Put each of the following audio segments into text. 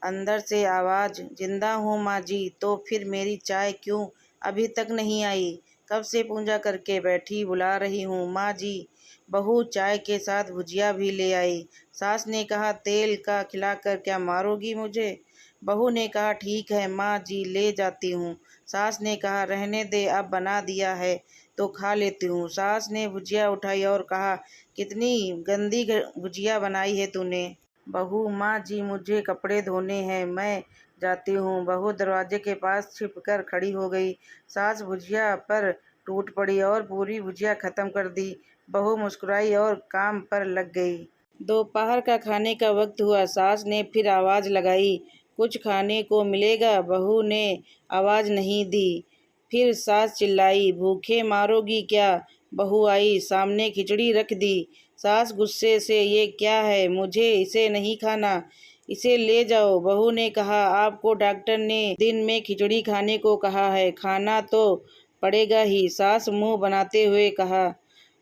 अंदर से आवाज़, जिंदा हूँ माँ जी, तो फिर मेरी चाय क्यों अभी तक नहीं आई? कब से पूजा करके बैठी, बुला रही हूँ माँ जी। बहू चाय के साथ भुजिया भी ले आई। सास ने कहा, तेल का खिलाकर क्या मारोगी मुझे? बहू ने कहा, ठीक है माँ जी, ले जाती हूँ। सास ने कहा, रहने दे, अब बना दिया है तो खा लेती हूँ। सास ने भुजिया उठाई और कहा, कितनी गंदी भुजिया बनाई है तूने। बहू, माँ जी मुझे कपड़े धोने हैं, मैं जाती हूँ। बहू दरवाजे के पास छिपकर खड़ी हो गई। सास भुजिया पर टूट पड़ी और पूरी भुजिया खत्म कर दी। बहू मुस्कुराई और काम पर लग गई। दोपहर का खाने का वक्त हुआ। सास ने फिर आवाज़ लगाई, कुछ खाने को मिलेगा? बहू ने आवाज़ नहीं दी। फिर सास चिल्लाई, भूखे मारोगी क्या? बहू आई, सामने खिचड़ी रख दी। सास गुस्से से, ये क्या है? मुझे इसे नहीं खाना, इसे ले जाओ। बहू ने कहा, आपको डॉक्टर ने दिन में खिचड़ी खाने को कहा है, खाना तो पड़ेगा ही। सास मुंह बनाते हुए कहा,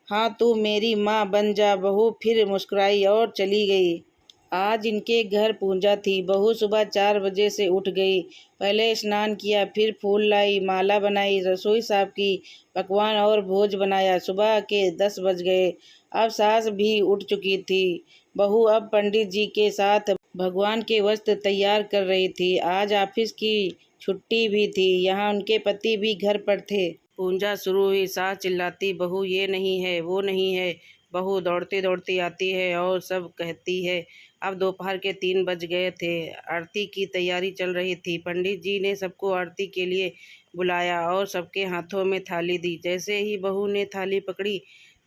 हाँ तू मेरी माँ बन जा। बहू फिर मुस्कुराई और चली गई। आज इनके घर पूजा थी। बहू सुबह 4 बजे से उठ गई। पहले स्नान किया, फिर फूल लाई, माला बनाई, रसोई साफ की, पकवान और भोज बनाया। सुबह के 10 बज गए। अब सास भी उठ चुकी थी। बहू अब पंडित जी के साथ भगवान के वस्त्र तैयार कर रही थी। आज ऑफिस की छुट्टी भी थी। यहाँ उनके पति भी घर पर थे। पूजा शुरू हुई। सास चिल्लाती, बहू ये नहीं है, वो नहीं है। बहू दौड़ती दौड़ती आती है और सब कहती है। अब दोपहर के 3 बज गए थे। आरती की तैयारी चल रही थी। पंडित जी ने सबको आरती के लिए बुलाया और सबके हाथों में थाली दी। जैसे ही बहू ने थाली पकड़ी,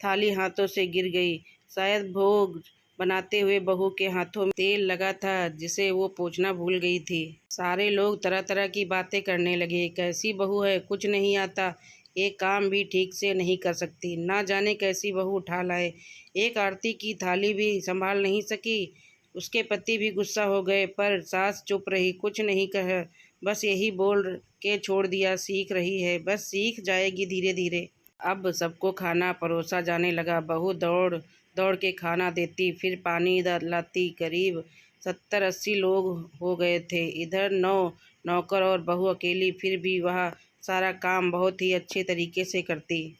थाली हाथों से गिर गई। शायद भोग बनाते हुए बहू के हाथों में तेल लगा था, जिसे वो पोंछना भूल गई थी। सारे लोग तरह तरह की बातें करने लगे। कैसी बहू है, कुछ नहीं आता, एक काम भी ठीक से नहीं कर सकती, ना जाने कैसी बहू उठा लाए, एक आरती की थाली भी संभाल नहीं सकी। उसके पति भी गुस्सा हो गए, पर सास चुप रही, कुछ नहीं कहा, बस यही बोल के छोड़ दिया, सीख रही है, बस सीख जाएगी धीरे धीरे। अब सबको खाना परोसा जाने लगा। बहू दौड़ दौड़ के खाना देती, फिर पानी लाती। करीब 70-80 लोग हो गए थे। इधर 9 नौकर और बहू अकेली, फिर भी वह सारा काम बहुत ही अच्छे तरीके से करती।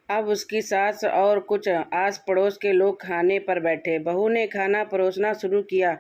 अब उसकी सास और कुछ आस पड़ोस के लोग खाने पर बैठे। बहू ने खाना परोसना शुरू किया।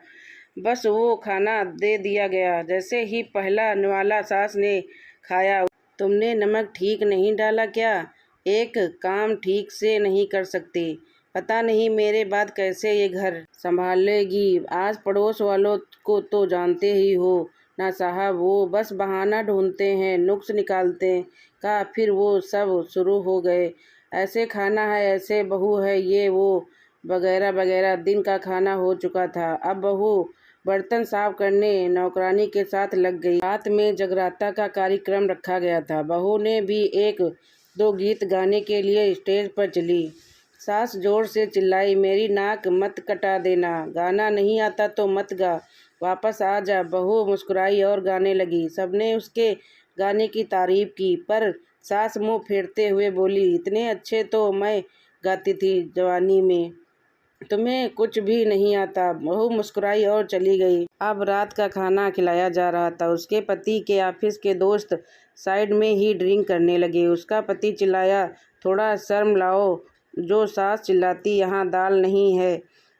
बस वो खाना दे दिया गया। जैसे ही पहला निवाला सास ने खाया, तुमने नमक ठीक नहीं डाला क्या? एक काम ठीक से नहीं कर सकती? पता नहीं मेरे बाद कैसे ये घर संभालेगी? आस पड़ोस वालों को तो जानते ही हो ना साहब, वो बस बहाना ढूंढते हैं, नुक्स निकालते हैं का। फिर वो सब शुरू हो गए, ऐसे खाना है, ऐसे बहू है, ये वो वगैरह वगैरह। दिन का खाना हो चुका था। अब बहू बर्तन साफ करने नौकरानी के साथ लग गई। रात में जगराता का कार्यक्रम रखा गया था। बहू ने भी 1-2 गीत गाने के लिए स्टेज पर चली। सास जोर से चिल्लाई, मेरी नाक मत कटा देना, गाना नहीं आता तो मत गा, वापस आ जा। बहू मुस्कुराई और गाने लगी। सबने उसके गाने की तारीफ की, पर सास मुंह फेरते हुए बोली, इतने अच्छे तो मैं गाती थी जवानी में, तुम्हें कुछ भी नहीं आता। बहू मुस्कुराई और चली गई। अब रात का खाना खिलाया जा रहा था। उसके पति के ऑफिस के दोस्त साइड में ही ड्रिंक करने लगे। उसका पति चिल्लाया, थोड़ा शर्म लाओ। जो सास चिल्लाती, यहाँ दाल नहीं है।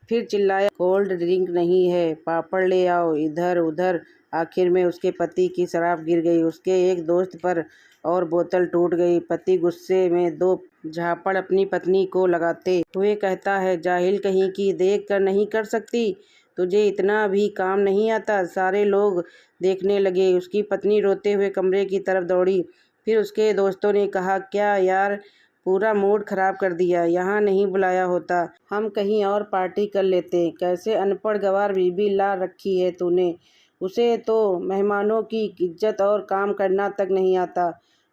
फिर चिल्लाया, कोल्ड ड्रिंक नहीं है, पापड़ ले आओ। इधर उधर आखिर में उसके पति की शराब गिर गई। उसके एक दोस्त पर और बोतल टूट गई। पति गुस्से में 2 झापड़ अपनी पत्नी को लगाते हुए कहता है, जाहिल कहीं की, देख कर नहीं कर सकती, तुझे इतना भी काम नहीं आता। सारे लोग देखने लगे। उसकी पत्नी रोते हुए कमरे की तरफ दौड़ी। फिर उसके दोस्तों ने कहा, क्या यार, पूरा मूड खराब कर दिया, यहाँ नहीं बुलाया होता, हम कहीं और पार्टी कर लेते। कैसे अनपढ़ गंवार बीबी ला रखी है तूने, उसे तो मेहमानों की इज्जत और काम करना तक नहीं आता,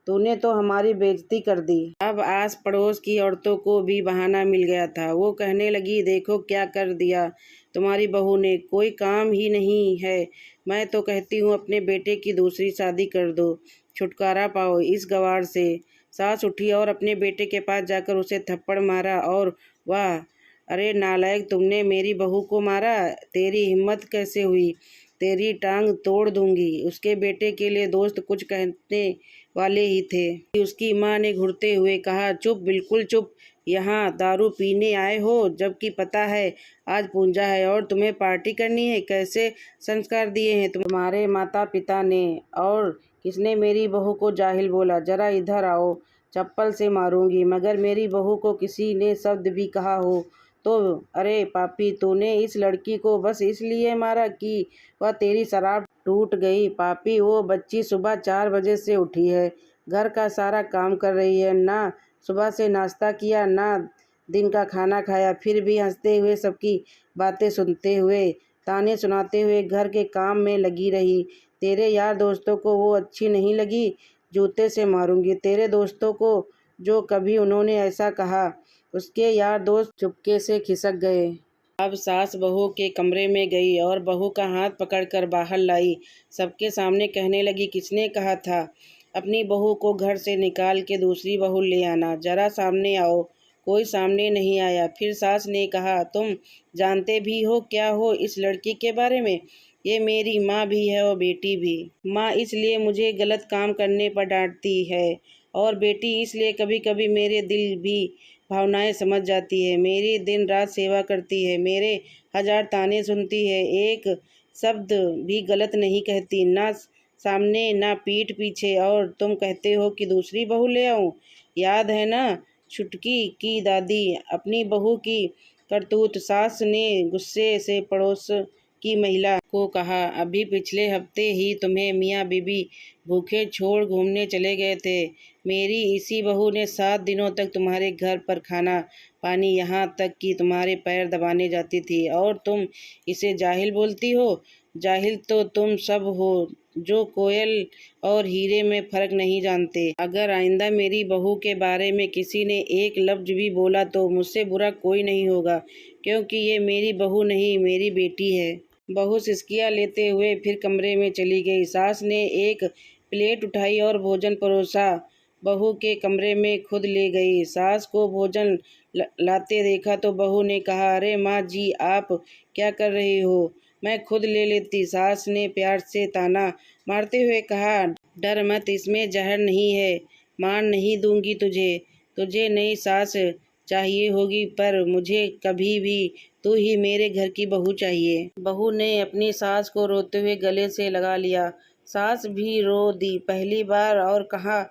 तूने तो हमारी बेइज्जती कर दी। अब आस पड़ोस की औरतों को भी बहाना मिल गया था। वो कहने लगी, देखो क्या कर दिया तुम्हारी बहू ने, कोई काम ही नहीं है। मैं तो कहती हूँ अपने बेटे की दूसरी शादी कर दो, छुटकारा पाओ इस गंवार से। सास उठी और अपने बेटे के पास जाकर उसे थप्पड़ मारा और वह अरे नालायक, तुमने मेरी बहू को मारा, तेरी हिम्मत कैसे हुई? तेरी टांग तोड़ दूंगी। उसके बेटे के लिए दोस्त कुछ कहने वाले ही थे। उसकी माँ ने घुरते हुए कहा, चुप, बिल्कुल चुप। यहाँ दारू पीने आए हो जबकि पता है आज पूजा है और तुम्हें पार्टी करनी है? कैसे संस्कार दिए हैं तुम्हारे माता पिता ने? और किसने मेरी बहू को जाहिल बोला? जरा इधर आओ, चप्पल से मारूंगी। मगर मेरी बहू को किसी ने शब्द भी कहा हो तो? अरे पापी, तूने इस लड़की को बस इसलिए मारा कि वह तेरी शराब टूट गई? पापी, वो बच्ची सुबह 4 बजे से उठी है, घर का सारा काम कर रही है, ना सुबह से नाश्ता किया ना दिन का खाना खाया, फिर भी हंसते हुए सबकी बातें सुनते हुए ताने सुनाते हुए घर के काम में लगी रही। तेरे यार दोस्तों को वो अच्छी नहीं लगी? जूते से मारूंगी तेरे दोस्तों को जो कभी उन्होंने ऐसा कहा। उसके यार दोस्त चुपके से खिसक गए। अब सास बहू के कमरे में गई और बहू का हाथ पकड़कर बाहर लाई। सबके सामने कहने लगी, किसने कहा था अपनी बहू को घर से निकाल के दूसरी बहू ले आना? जरा सामने आओ। कोई सामने नहीं आया। फिर सास ने कहा, तुम जानते भी हो क्या हो इस लड़की के बारे में? ये मेरी माँ भी है और बेटी भी। माँ इसलिए मुझे गलत काम करने पर डांटती है और बेटी इसलिए कभी कभी मेरे दिल भी भावनाएं समझ जाती है। मेरी दिन रात सेवा करती है, मेरे 1000 ताने सुनती है, एक शब्द भी गलत नहीं कहती, ना सामने ना पीठ पीछे। और तुम कहते हो कि दूसरी बहू ले आऊं? याद है ना छुटकी की दादी, अपनी बहू की करतूत? सास ने गुस्से से पड़ोस की महिला को कहा, अभी पिछले हफ्ते ही तुम्हें मियाँ बीबी भूखे छोड़ घूमने चले गए थे। मेरी इसी बहू ने 7 दिनों तक तुम्हारे घर पर खाना पानी, यहाँ तक कि तुम्हारे पैर दबाने जाती थी, और तुम इसे जाहिल बोलती हो? जाहिल तो तुम सब हो जो कोयल और हीरे में फर्क नहीं जानते। अगर आइंदा मेरी बहू के बारे में किसी ने एक लफ्ज भी बोला तो मुझसे बुरा कोई नहीं होगा, क्योंकि ये मेरी बहू नहीं, मेरी बेटी है। बहू सिसकियाँ लेते हुए फिर कमरे में चली गई। सास ने एक प्लेट उठाई और भोजन परोसा, बहू के कमरे में खुद ले गई। सास को भोजन लाते देखा तो बहू ने कहा, अरे माँ जी, आप क्या कर रही हो? मैं खुद ले लेती। सास ने प्यार से ताना मारते हुए कहा, डर मत, इसमें जहर नहीं है, मार नहीं दूंगी तुझे। तुझे नई सास चाहिए होगी, पर मुझे कभी भी तू ही मेरे घर की बहू चाहिए। बहू ने अपनी सास को रोते हुए गले से लगा लिया। सास भी रो दी पहली बार और कहा,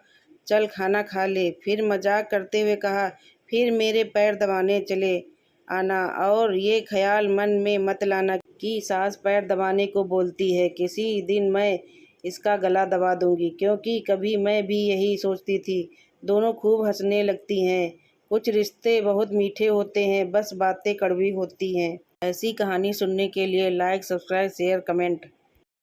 चल खाना खा ले। फिर मजाक करते हुए कहा, फिर मेरे पैर दबाने चले आना, और ये ख्याल मन में मत लाना कि सास पैर दबाने को बोलती है। किसी दिन मैं इसका गला दबा दूंगी, क्योंकि कभी मैं भी यही सोचती थी। दोनों खूब हंसने लगती हैं। कुछ रिश्ते बहुत मीठे होते हैं, बस बातें कड़वी होती हैं। ऐसी कहानी सुनने के लिए लाइक, सब्सक्राइब, शेयर, कमेंट।